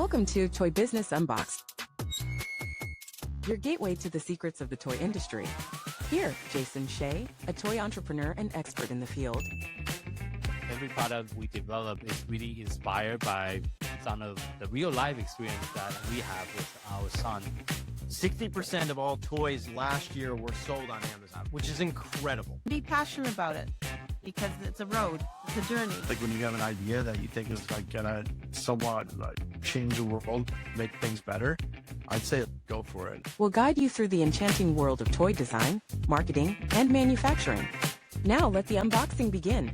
Welcome to Toy Business Unboxed, your gateway to the secrets of the toy industry. Here, Jason Shea, a toy entrepreneur and expert in the field. Every product we develop is really inspired by some of the real life experience that we have with our son. 60% of all toys last year were sold on Amazon, which is incredible. Be passionate about it because it's a road, it's a journey. Like when you have an idea that you think is like gonna somewhat like change the world, make things better, I'd say go for it. We'll guide you through the enchanting world of toy design, marketing, and manufacturing. Now let the unboxing begin.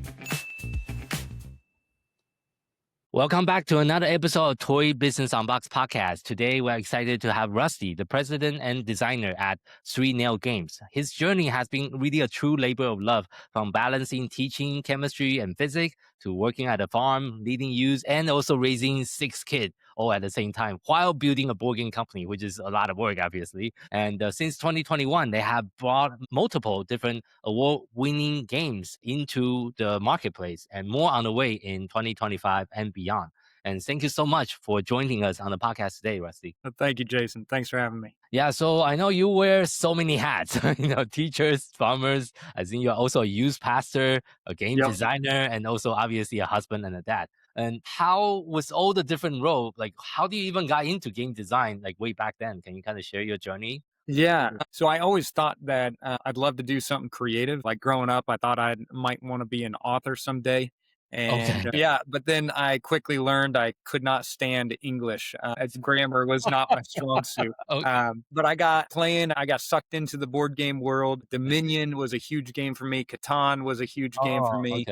Welcome back to another episode of Toy Business Unboxed podcast. Today, we're excited to have Rusty, the president and designer at 3Nail Games. His journey has been really a true labor of love, from balancing teaching chemistry and physics to working at a farm, leading youth, and also raising 6 kids all at the same time while building a board game company, which is a lot of work, obviously. And since 2021, they have brought multiple different award-winning games into the marketplace, and more on the way in 2025 and beyond. And thank you so much for joining us on the podcast today, Rusty. Thank you, Jason. Thanks for having me. Yeah, so I know you wear so many hats, teachers, farmers. I think you're also a youth pastor, a game designer, and also obviously a husband and a dad. And how was all the different roles? Like, how do you even got into game design, like way back then? Can you kind of share your journey? Yeah. So I always thought that I'd love to do something creative. Like growing up, I thought I might want to be an author someday. And but then I quickly learned I could not stand English, as grammar was not my strong suit. But I got sucked into the board game world. Dominion was a huge game for me. Catan was a huge game for me.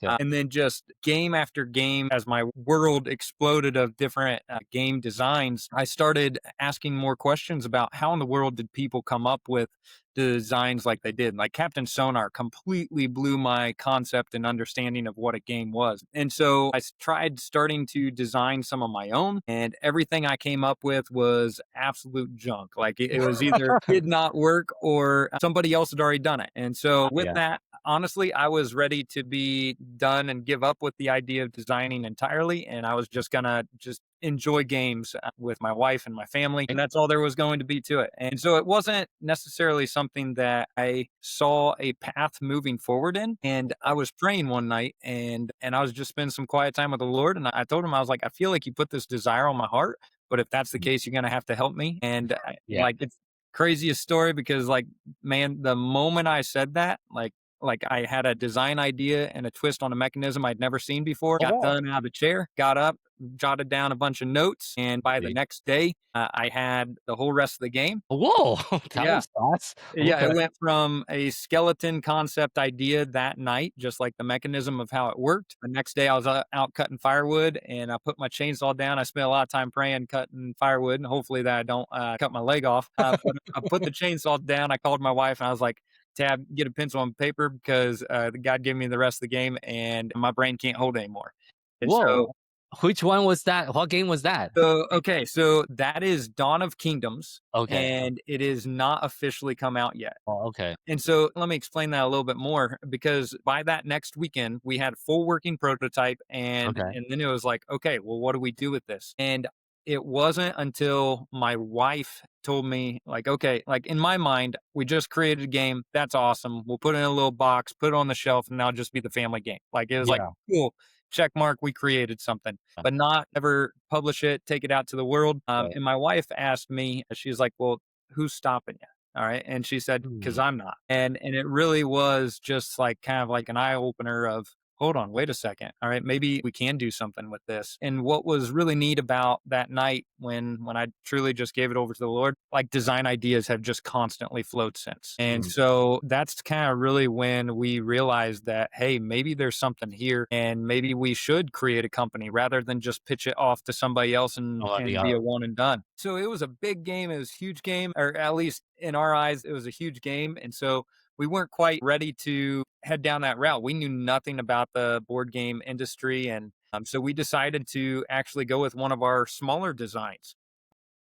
And then just game after game, as my world exploded of different game designs, I started asking more questions about how in the world did people come up with designs like they did. Like Captain Sonar completely blew my concept and understanding of what a game was. And so I tried starting to design some of my own, and everything I came up with was absolute junk. Like it was either did not work or somebody else had already done it. And so with that, honestly, I was ready to be done and give up with the idea of designing entirely. And I was just gonna enjoy games with my wife and my family. And that's all there was going to be to it. And so it wasn't necessarily something that I saw a path moving forward in. And I was praying one night and I was just spending some quiet time with the Lord. And I told him, I was like, I feel like you put this desire on my heart, but if that's the case, you're going to have to help me. And it's craziest story because man, the moment I said that, like I had a design idea and a twist on a mechanism I'd never seen before. Got done out of the chair, got up, jotted down a bunch of notes, and by the next day, I had the whole rest of the game. Whoa, that was fast. Yeah, it went from a skeleton concept idea that night, just like the mechanism of how it worked. The next day, I was out cutting firewood, and I put my chainsaw down. I spent a lot of time praying, cutting firewood, and hopefully that I don't cut my leg off. I put the chainsaw down. I called my wife, and I was like, Tab, get a pencil and paper because God gave me the rest of the game and my brain can't hold it anymore. And so, which one was that? What game was that? So that is Dawn of Kingdoms. And it is not officially come out yet. And so let me explain that a little bit more, because by that next weekend, we had full working prototype and then it was like, okay, well, what do we do with this? And it wasn't until my wife told me, in my mind, we just created a game. That's awesome. We'll put it in a little box, put it on the shelf, and that'll just be the family game. It was cool. Check mark. We created something, but not ever publish it, take it out to the world. And my wife asked me, she's like, well, who's stopping you? All right. And she said, because I'm not. And it really was just kind of like an eye opener of, hold on, wait a second. All right, maybe we can do something with this. And what was really neat about that night when I truly just gave it over to the Lord, design ideas have just constantly flowed since. And so that's kind of really when we realized that, hey, maybe there's something here and maybe we should create a company rather than just pitch it off to somebody else and be a one and done. So it was a big game. It was a huge game, or at least in our eyes, it was a huge game. And so we weren't quite ready to head down that route. We knew nothing about the board game industry. And so we decided to actually go with one of our smaller designs.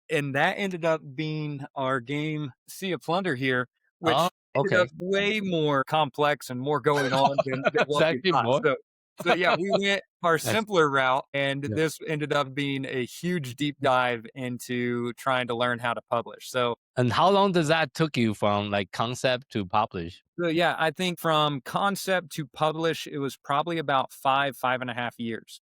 And that ended up being our game, Sea of Plunder here, which ended up way more complex and more going on than what we thought. So yeah, we went our That's- simpler route, and yeah. this ended up being a huge deep dive into trying to learn how to publish. And how long does that took you from like concept to publish? So yeah, I think from concept to publish, it was probably about 5.5 years.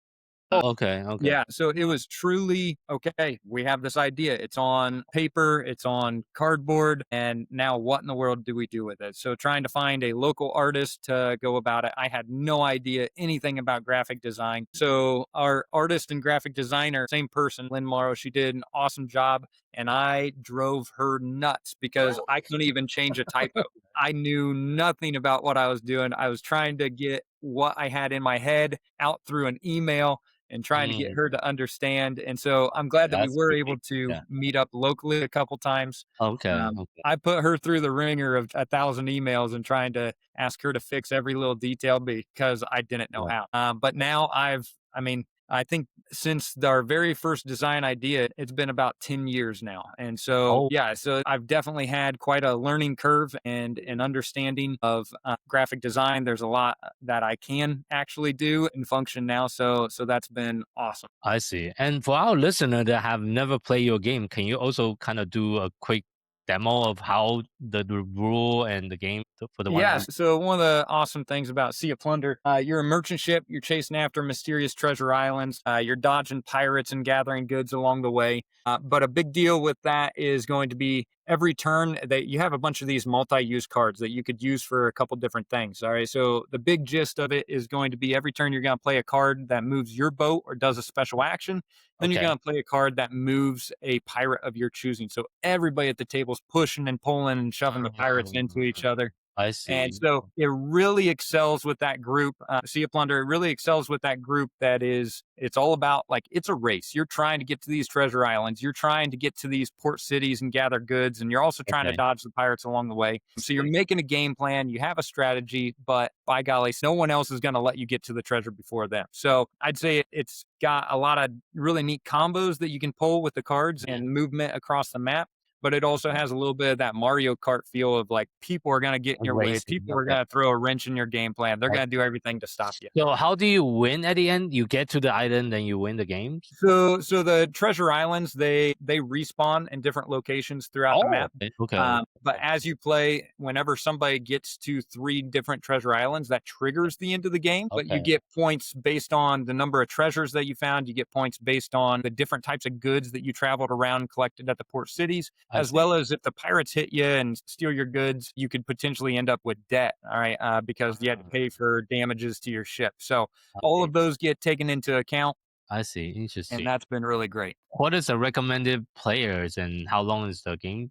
Oh, okay, okay. Yeah, so it was truly okay. We have this idea. It's on paper, it's on cardboard, and now what in the world do we do with it? So trying to find a local artist to go about it. I had no idea anything about graphic design. So our artist and graphic designer, same person, Lynn Morrow, she did an awesome job, and I drove her nuts because I couldn't even change a typo. I knew nothing about what I was doing. I was trying to get what I had in my head out through an email and trying to get Mm, her to understand. And so I'm glad that we that's were great. able to Yeah. meet up locally a couple times. Okay. Okay. I put her through the ringer of 1,000 emails and trying to ask her to fix every little detail because I didn't know Yeah. how. But now I think since our very first design idea, it's been about 10 years now. And so, Oh, yeah, so I've definitely had quite a learning curve and an understanding of graphic design. There's a lot that I can actually do and function now. So that's been awesome. I see. And for our listener that have never played your game, can you also kind of do a quick demo of how the rule and the game for the one? Yes. So one of the awesome things about Sea of Plunder, you're a merchant ship. You're chasing after mysterious treasure islands. You're dodging pirates and gathering goods along the way. But a big deal with that is going to be every turn that you have a bunch of these multi-use cards that you could use for a couple different things. All right. So the big gist of it is going to be every turn you're going to play a card that moves your boat or does a special action. Then you're Okay. going to play a card that moves a pirate of your choosing. So everybody at the table is pushing and pulling and shoving the pirates into each other. I see. And so it really excels with that group. Sea of Plunder, it really excels with that group it's all about like, it's a race. You're trying to get to these treasure islands. You're trying to get to these port cities and gather goods. And you're also trying to Okay. dodge the pirates along the way. So you're making a game plan. You have a strategy, but by golly, no one else is going to let you get to the treasure before them. So I'd say it's got a lot of really neat combos that you can pull with the cards and movement across the map. But it also has a little bit of that Mario Kart feel of like people are going to get in your way. Racing, People are okay. going to throw a wrench in your game plan. They're Okay. going to do everything to stop you. So how do you win at the end? You get to the island and you win the game? So the treasure islands, they respawn in different locations throughout the map. Okay. But as you play, whenever somebody gets to 3 different treasure islands, that triggers the end of the game. But you Okay. get points based on the number of treasures that you found. You get points based on the different types of goods that you traveled around and collected at the port cities, I as see. well as if the pirates hit you and steal your goods, you could potentially end up with debt. All right, because you had to pay for damages to your ship. So all of those get taken into account, I see. Interesting. and that's been really great. What is the recommended players and how long is the game?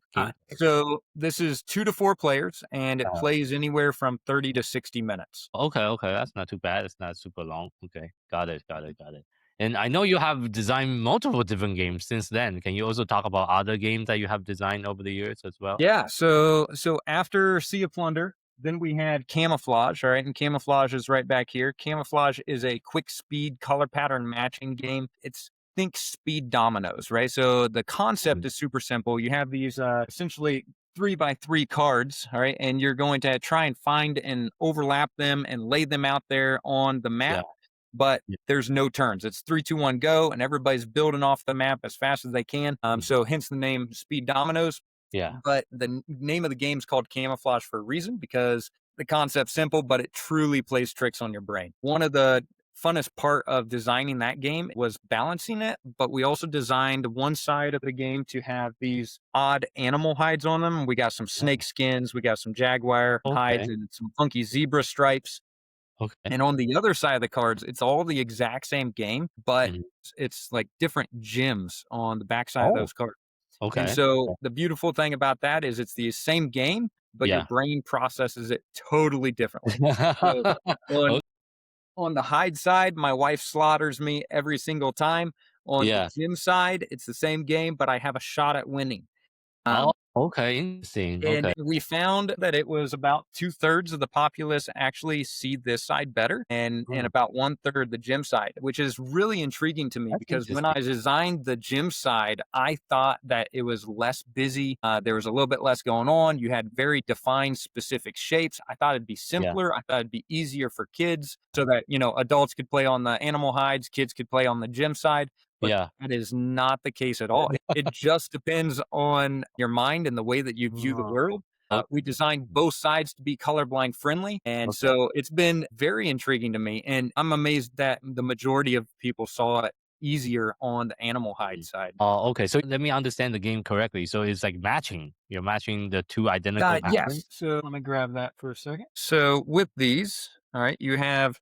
So this is 2 to 4 players, and it Uh, plays anywhere from 30 to 60 minutes. Okay, okay. That's not too bad. It's not super long. Okay. Got it. And I know you have designed multiple different games since then. Can you also talk about other games that you have designed over the years as well? Yeah. So after Sea of Plunder, then we had Camouflage. All right, and Camouflage is right back here. Camouflage is a quick speed color pattern matching game. Think speed dominoes, right? So the concept is super simple. You have these essentially 3x3 cards, all right, and you're going to try and find and overlap them and lay them out there on the map. But there's no turns. It's 3, 2, 1, go, and everybody's building off the map as fast as they can. So hence the name Speed Dominoes. Yeah. But the name of the game is called Camouflage for a reason, because the concept's simple, but it truly plays tricks on your brain. One of the funnest part of designing that game was balancing it, but we also designed one side of the game to have these odd animal hides on them. We got some snake skins, we got some jaguar hides, Okay. and some funky zebra stripes. Okay. And on the other side of the cards, it's all the exact same game, but Mhm. it's like different gems on the backside of Oh, those cards. Okay. And so the beautiful thing about that is it's the same game, but your Yeah. brain processes it totally differently. So on, on the hide side, my wife slaughters me every single time. On Yeah. the gem side, it's the same game, but I have a shot at winning. Oh, okay, interesting. And Okay. we found that it was about 2/3 of the populace actually see this side better, and Hmm, about 1/3 the gym side, which is really intriguing to me that's because when I interesting. designed the gym side, I thought that it was less busy. There was a little bit less going on. You had very defined specific shapes. I thought it'd be Yeah. simpler. I thought it'd be easier for kids so that, adults could play on the animal hides, kids could play on the gym side. But Yeah. that is not the case at all. It just depends on your mind and the way that you view the Oh, world. okay. We designed both sides to be colorblind friendly. And Okay. so it's been very intriguing to me. And I'm amazed that the majority of people saw it easier on the animal hide side. Oh, okay. So let me understand the game correctly. So it's like matching. You're matching the two identical Yes. patterns. So let me grab that for a second. So with these, all right, you have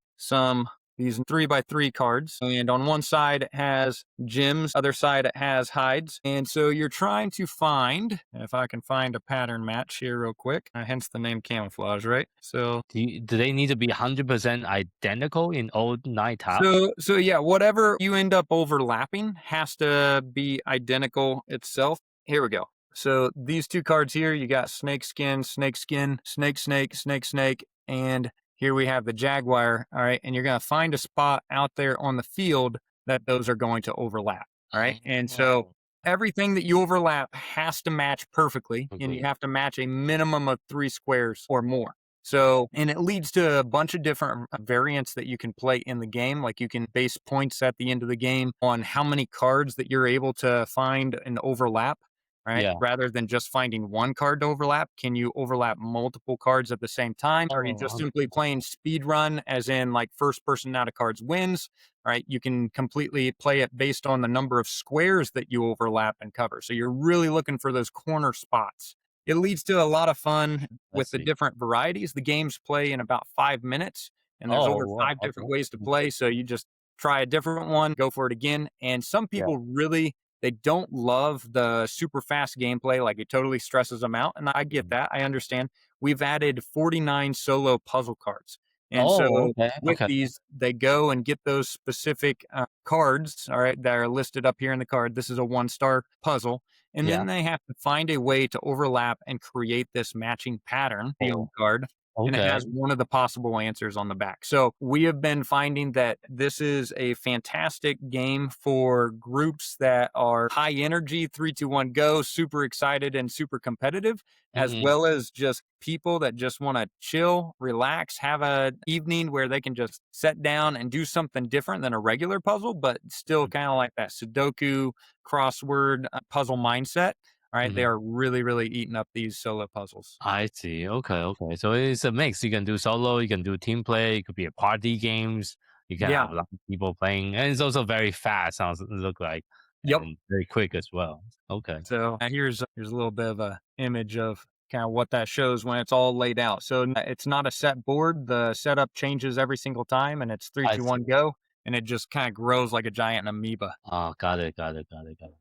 these 3x3 cards, and on one side it has gems, other side it has hides, and so you're trying to find, if I can find a pattern match here real quick, hence the name camouflage, right? So Do they need to be 100% identical in all 9 tabs? so yeah, whatever you end up overlapping has to be identical itself. Here we go. So these two cards here, you got snake skin, snake skin, snake, snake, snake, snake, and here we have the jaguar. All right, and you're gonna find a spot out there on the field that those are going to overlap. All right, and so Oh, everything that you overlap has to match perfectly, and you agree. have to match a minimum of 3 squares or more. So, and it leads to a bunch of different variants that you can play in the game. Like you can base points at the end of the game on how many cards that you're able to find and overlap, right? Yeah. Rather than just finding one card to overlap, can you overlap multiple cards at the same time? Or are you just Oh, simply playing speed run, as in like first person out of cards wins, right? You can completely play it based on the number of squares that you overlap and cover. So you're really looking for those corner spots. It leads to a lot of fun I with the see. different varieties. The games play in about 5 minutes, and there's Oh, over wow. five Okay. different ways to play. So you just try a different one, go for it again. And some Yeah. people really they don't love the super fast gameplay, like it totally stresses them out. And I get Mhm. that. I understand. We've added 49 solo puzzle cards. And Oh, so okay. with Okay. these, they go and get those specific cards, all right, that are listed up here in the card. This is a 1-star puzzle. And Yeah. then they have to find a way to overlap and create this matching pattern Oh, field card. And it okay. has one of the possible answers on the back. So we have been finding that this is a fantastic game for groups that are high energy, 3, 2, 1, go, super excited and super competitive, as Mhm. well as just people that just want to chill, relax, have a evening where they can just sit down and do something different than a regular puzzle, but still kind of like that Sudoku crossword puzzle mindset. All right, they Mhm. are really, really eating up these solo puzzles. I see. Okay. Okay. So it's a mix. You can do solo. You can do team play. It could be a party games. You can Yeah. have a lot of people playing, and it's also very fast. Sounds look like, Yep. and very quick as well. Okay. So here's a little bit of a image of kind of what that shows when it's all laid out. So it's not a set board. The setup changes every single time, and it's three, I two, see. one, go, and it just kind of grows like a giant amoeba. Oh, got it. Got it. Got it. Got it.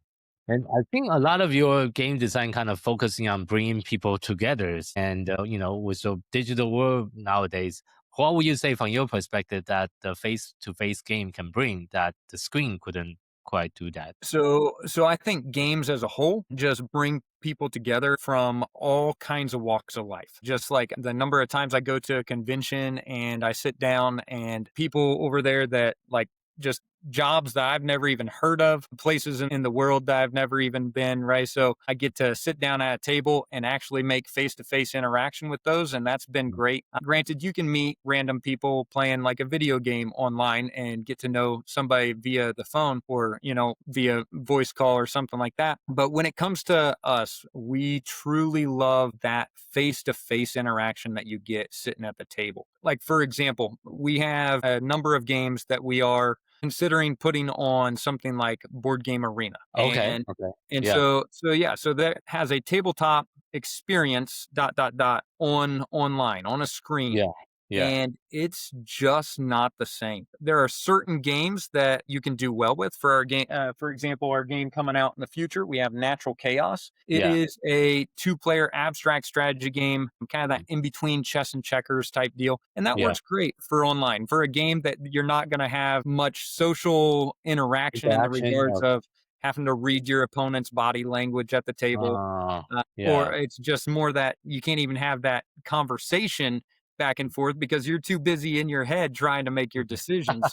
And I think a lot of your game design kind of focusing on bringing people together. And, with the digital world nowadays, what would you say from your perspective that the face to face game can bring that the screen couldn't quite do that? So I think games as a whole just bring people together from all kinds of walks of life. Just like the number of times I go to a convention and I sit down and people over there that like just jobs that I've never even heard of, places in the world that I've never even been, right? So I get to sit down at a table and actually make face to face interaction with those. And that's been great. Granted, you can meet random people playing like a video game online and get to know somebody via the phone or, via voice call or something like that. But when it comes to us, we truly love that face to face interaction that you get sitting at the table. Like, for example, we have a number of games that we are considering putting on something like Board Game Arena. Okay. And Okay. and Yeah. so that has a tabletop experience online on a screen. Yeah. Yeah. And it's just not the same. There are certain games that you can do well with. For our game, for example, our game coming out in the future, we have Natural Chaos. It Yeah. is a 2-player abstract strategy game, kind of that in between chess and checkers type deal, and that Yeah. works great for online. For a game that you're not going to have much social interaction in the Interaction. regards of having to read your opponent's body language at the table. Yeah. Or it's just more that you can't even have that conversation back and forth because you're too busy in your head trying to make your decisions.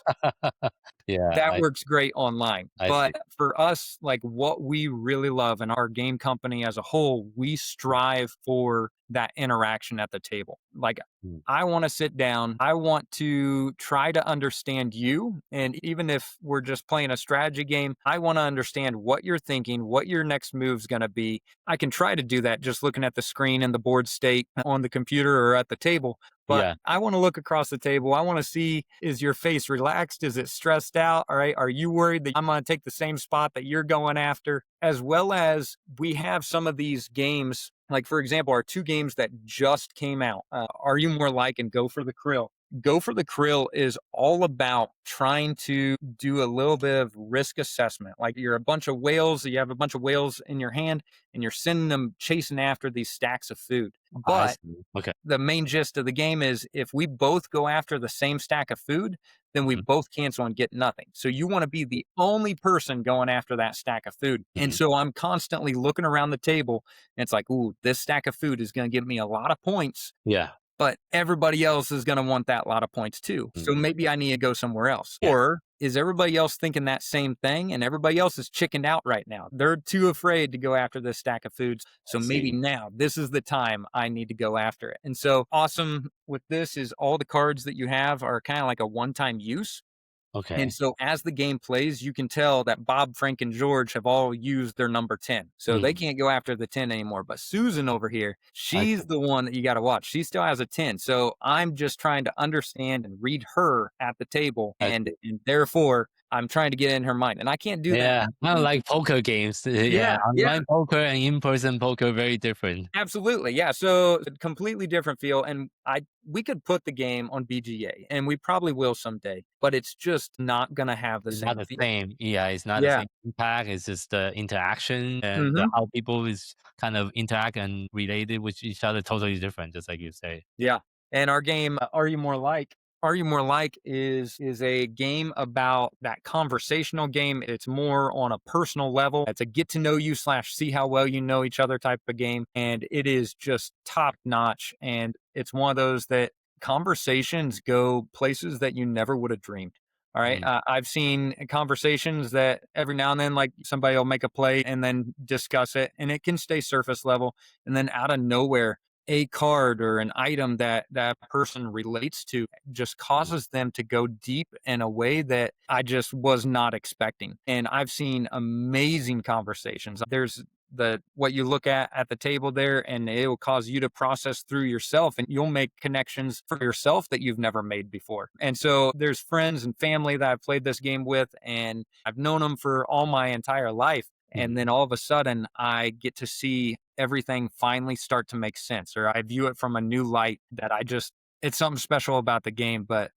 Yeah. That works great online. I But see. for us, like what we really love and our game company as a whole, we strive for that interaction at the table. Like Mm. I want to sit down, I want to try to understand you. And even if we're just playing a strategy game, I want to understand what you're thinking, what your next move's going to be. I can try to do that just looking at the screen and the board state on the computer or at the table. But Yeah. I want to look across the table. I want to see, is your face relaxed? Is it stressed out? All right. Are you worried that I'm going to take the same spot that you're going after? As well as we have some of these games, like for example, our 2 games that just came out, Are You More Like and Go for the Krill. Go for the Krill is all about trying to do a little bit of risk assessment. Like you're a bunch of whales, you have a bunch of whales in your hand, and you're sending them chasing after these stacks of food. I But see. Okay. the main gist of the game is if we both go after the same stack of food, then we Mhm. both cancel and get nothing. So you want to be the only person going after that stack of food. And Mhm. so I'm constantly looking around the table and it's like, ooh, this stack of food is going to give me a lot of points, Yeah. but everybody else is going to want that lot of points too. So Mhm. maybe I need to go somewhere else. Yeah. Or is everybody else thinking that same thing and everybody else is chickened out right now? They're too afraid to go after this stack of foods. So I maybe see. now this is the time I need to go after it. And so awesome with this is all the cards that you have are kind of like a one-time use. Okay. And so as the game plays, you can tell that Bob, Frank, and George have all used their number 10. So they Mhm. can't go after the 10 anymore. But Susan over here, I she's see. the one that you got to watch. She still has a 10. So I'm just trying to understand and read her at the table. I And, see. and therefore, I'm trying to get in her mind. And I can't do that. Yeah. Kind of like poker games. Yeah. Yeah, yeah. Online poker and in-person poker, very different. Absolutely. Yeah. So a completely different feel. And we could put the game on BGA and we probably will someday, but it's just not going to have the It's same not the feel. same. Yeah, it's not the Yeah. same impact. It's just the interaction and Hmm. how people is kind of interact and related with each other totally different, just like you say. Yeah. And our game, Are You More Like? Are You More Like is a game about that conversational game. It's more on a personal level. It's a get to know you / see how well you know each other type of game. And it is just top notch. And it's one of those that conversations go places that you never would have dreamed. All right. Mm. I've seen conversations that every now and then, like somebody will make a play and then discuss it, and it can stay surface level. And then out of nowhere, a card or an item that that person relates to just causes them to go deep in a way that I just was not expecting. And I've seen amazing conversations. There's the what you look at the table there, and it will cause you to process through yourself, and you'll make connections for yourself that you've never made before. And so there's friends and family that I've played this game with, and I've known them for all my entire life. And then all of a sudden, I get to see everything finally start to make sense, or I view it from a new light that it's something special about the game. But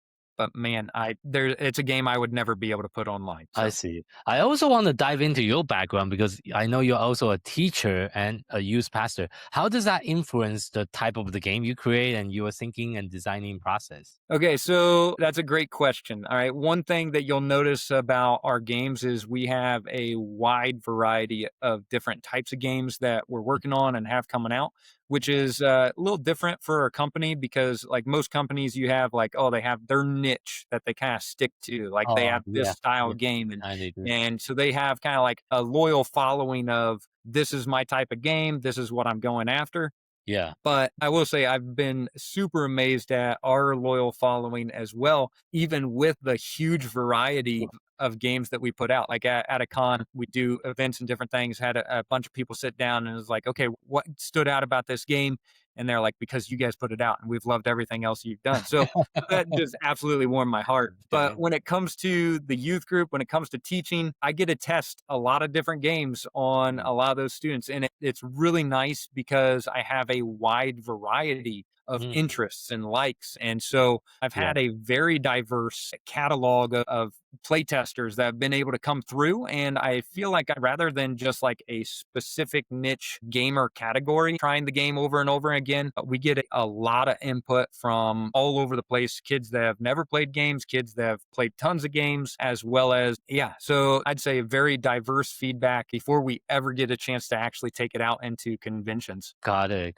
man, it's a game I would never be able to put online. I So. see. I also want to dive into your background because I know you're also a teacher and a youth pastor. How does that influence the type of the game you create and your thinking and designing process? Okay, so that's a great question. All right. One thing that you'll notice about our games is we have a wide variety of different types of games that we're working on and have coming out, which is a little different for our company because, like most companies, you have like, oh, they have their niche that they kind of stick to. Like they Oh, have this yeah. style Yeah, game. I do. And so they have kind of like a loyal following of this is my type of game, this is what I'm going after. Yeah. But I will say I've been super amazed at our loyal following as well, even with the huge variety of games that we put out. Like at a con, we do events and different things, had a bunch of people sit down and it was like, okay, what stood out about this game? And they're like, because you guys put it out and we've loved everything else you've done. So that just absolutely warmed my heart. But Okay. when it comes to the youth group, when it comes to teaching, I get to test a lot of different games on a lot of those students. And it's really nice because I have a wide variety of Mm. interests and likes. And so I've had a very diverse catalog of playtesters that have been able to come through. And I feel like rather than just like a specific niche gamer category trying the game over and over again, we get a lot of input from all over the place. Kids that have never played games, kids that have played tons of games, as well as, so I'd say very diverse feedback before we ever get a chance to actually take it out into conventions. Got it.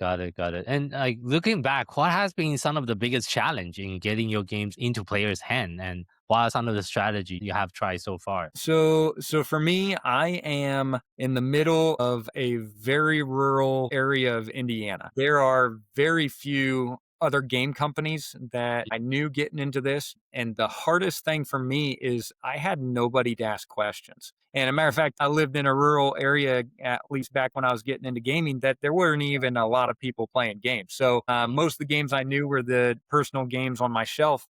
And like looking back, what has been some of the biggest challenge in getting your games into players' hand, and what are some of the strategy you have tried so far? So for me, I am in the middle of a very rural area of Indiana. There are very few other game companies that I knew getting into this. And the hardest thing for me is I had nobody to ask questions. And a matter of fact, I lived in a rural area, at least back when I was getting into gaming, that there weren't even a lot of people playing games. So most of the games I knew were the personal games on my shelf.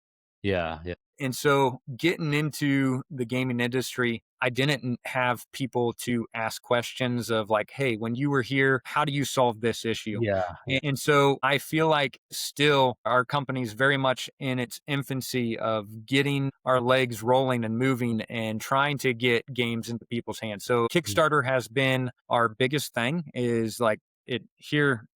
Yeah. And so getting into the gaming industry, I didn't have people to ask questions of like, hey, when you were here, how do you solve this issue? Yeah. And so I feel like still our company is very much in its infancy of getting our legs rolling and moving and trying to get games into people's hands. So Kickstarter has been our biggest thing, is like here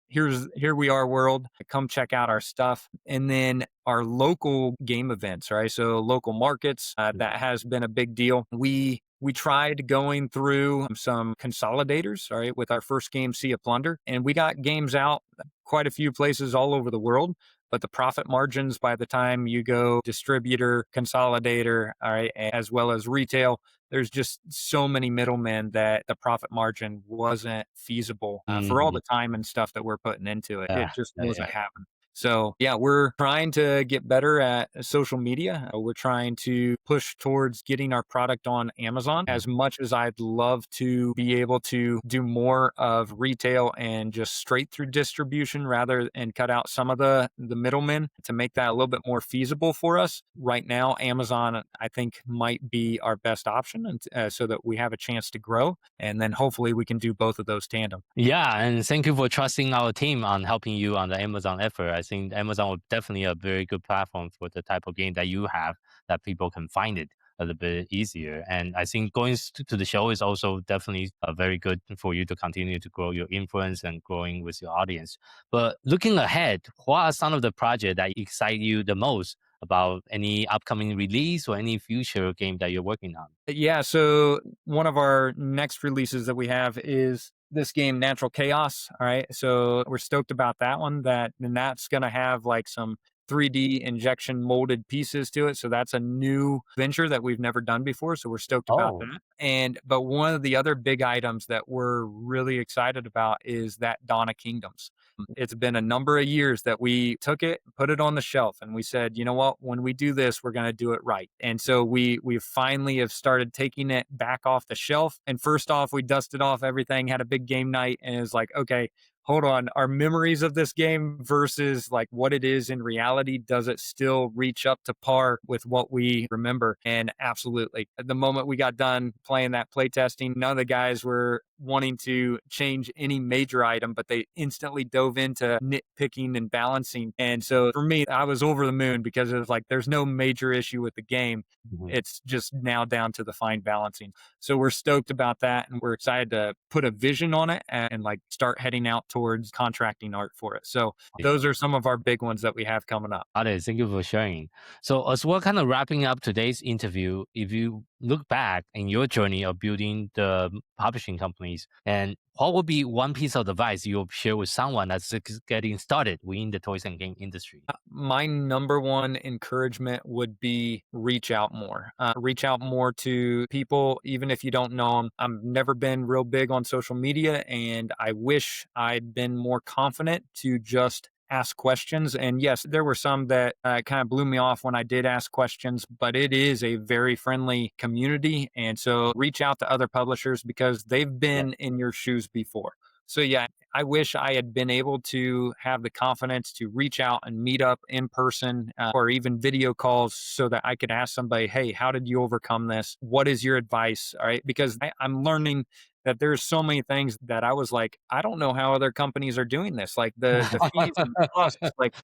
we are, world, come check out our stuff. And then our local game events, right? So local markets, that has been a big deal. We tried going through some consolidators, all right, with our first game, Sea of Plunder, and we got games out quite a few places all over the world. But the profit margins by the time you go distributor, consolidator, all right, as well as retail, there's just so many middlemen that the profit margin wasn't feasible for all the time and stuff that we're putting into it. It just wasn't happening. So we're trying to get better at social media. We're trying to push towards getting our product on Amazon. As much as I'd love to be able to do more of retail and just straight through distribution and cut out some of the middlemen to make that a little bit more feasible for us. Right now, Amazon, I think, might be our best option, and so that we have a chance to grow. And then hopefully we can do both of those tandem. Yeah, and thank you for trusting our team on helping you on the Amazon effort. I think Amazon will definitely a very good platform for the type of game that you have, that people can find it a little bit easier. And I think going to the show is also definitely very good for you to continue to grow your influence and growing with your audience. But looking ahead, what are some of the projects that excite you the most about any upcoming release or any future game that you're working on? Yeah, so one of our next releases that we have is this game, Natural Chaos. All right, so we're stoked about that one. And that's going to have like some 3D injection molded pieces to it. So that's a new venture that we've never done before. So we're stoked about that. But one of the other big items that we're really excited about is that Dawn of Kingdoms. It's been a number of years that we took it, put it on the shelf, and we said, you know what, when we do this, we're going to do it right. And so we finally have started taking it back off the shelf. And first off, we dusted off everything, had a big game night, and it was like, okay, hold on, our memories of this game versus like what it is in reality, does it still reach up to par with what we remember? And absolutely. At the moment we got done playing that playtesting, none of the guys were wanting to change any major item, but they instantly dove into nitpicking and balancing. And so for me, I was over the moon, because it was like, there's no major issue with the game. It's just now down to the fine balancing. So we're stoked about that. And we're excited to put a vision on it and like start heading out towards contracting art for it. So those are some of our big ones that we have coming up. Got it. Thank you for sharing. So as we're kind of wrapping up today's interview, if you look back in your journey of building the publishing companies, and what would be one piece of advice you'll share with someone that's getting started within the toys and game industry? My number one encouragement would be reach out more. Reach out more to people, even if you don't know them. I've never been real big on social media, and I wish I'd been more confident to just ask questions. And yes, there were some that kind of blew me off when I did ask questions, but it is a very friendly community. And so reach out to other publishers, because they've been in your shoes before. So yeah, I wish I had been able to have the confidence to reach out and meet up in person, or even video calls, so that I could ask somebody, hey, how did you overcome this? What is your advice? All right, because I'm learning that there's so many things that I was like, I don't know how other companies are doing this. Like the fees and costs, like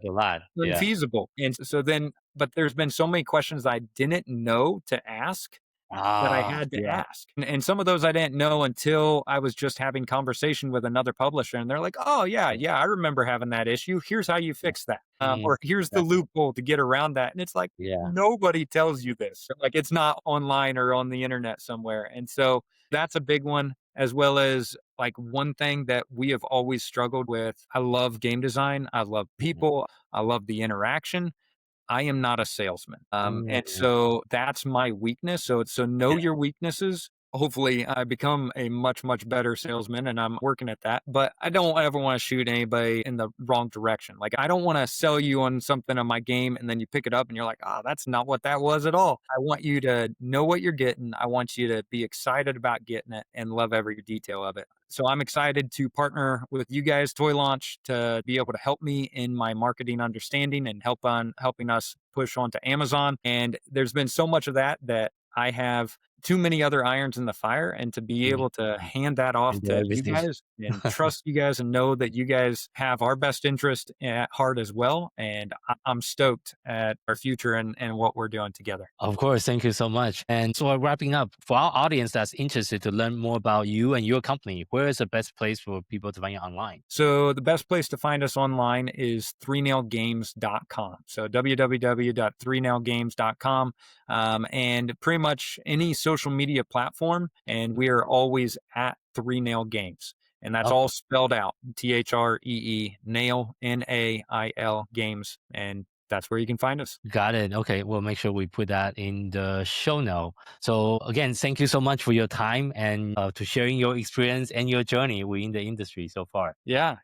A lot. Yeah. unfeasible. And so then, but there's been so many questions I didn't know to ask that I had to Yeah. ask. And some of those I didn't know until I was just having conversation with another publisher. And they're like, oh, yeah, I remember having that issue. Here's how you fix that. Or here's the loophole to get around that. And it's like, Yeah. nobody tells you this. Like it's not online or on the internet somewhere. And so that's a big one, as well as like one thing that we have always struggled with. I love game design. I love people. I love the interaction. I am not a salesman. And so that's my weakness. So know your weaknesses. Hopefully I become a much, much better salesman, and I'm working at that. But I don't ever want to shoot anybody in the wrong direction. Like I don't want to sell you on something on my game and then you pick it up and you're like, that's not what that was at all. I want you to know what you're getting. I want you to be excited about getting it and love every detail of it. So I'm excited to partner with you guys, Toy Launch, to be able to help me in my marketing understanding and helping us push onto Amazon. And there's been so much of that I have too many other irons in the fire, and to be able to hand that off to you guys and trust you guys and know that you guys have our best interest at heart as well. And I'm stoked at our future and what we're doing together. Of course. Thank you so much. And so wrapping up, for our audience that's interested to learn more about you and your company, where is the best place for people to find you online? So the best place to find us online is 3nailgames.com. So www.3nailgames.com. And pretty much any social media platform. And we are always at 3Nail Games. And that's all spelled out. THREE, nail, NAIL Games. And that's where you can find us. Got it. Okay. We'll make sure we put that in the show note. So again, thank you so much for your time and to sharing your experience and your journey within the industry so far. Yeah.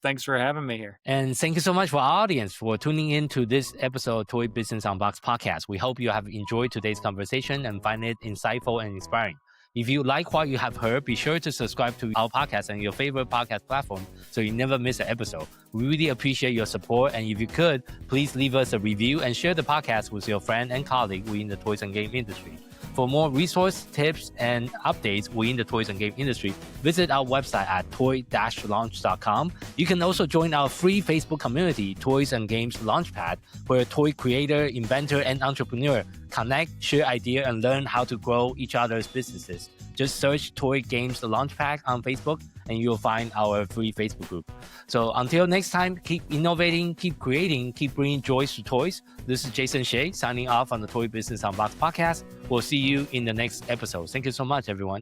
Thanks for having me here. And thank you so much for our audience for tuning in to this episode of Toy Business Unboxed podcast. We hope you have enjoyed today's conversation and find it insightful and inspiring. If you like what you have heard, be sure to subscribe to our podcast and your favorite podcast platform so you never miss an episode. We really appreciate your support. And if you could, please leave us a review and share the podcast with your friend and colleague within the toys and game industry. For more resource, tips, and updates within the toys and game industry, visit our website at toy-launch.com. You can also join our free Facebook community, Toys and Games Launchpad, where toy creator, inventor, and entrepreneur connect, share ideas, and learn how to grow each other's businesses. Just search Toy Games Launchpad on Facebook, and you'll find our free Facebook group. So until next time, keep innovating, keep creating, keep bringing joy to toys. This is Jason Shea signing off on the Toy Business Unboxed podcast. We'll see you in the next episode. Thank you so much, everyone.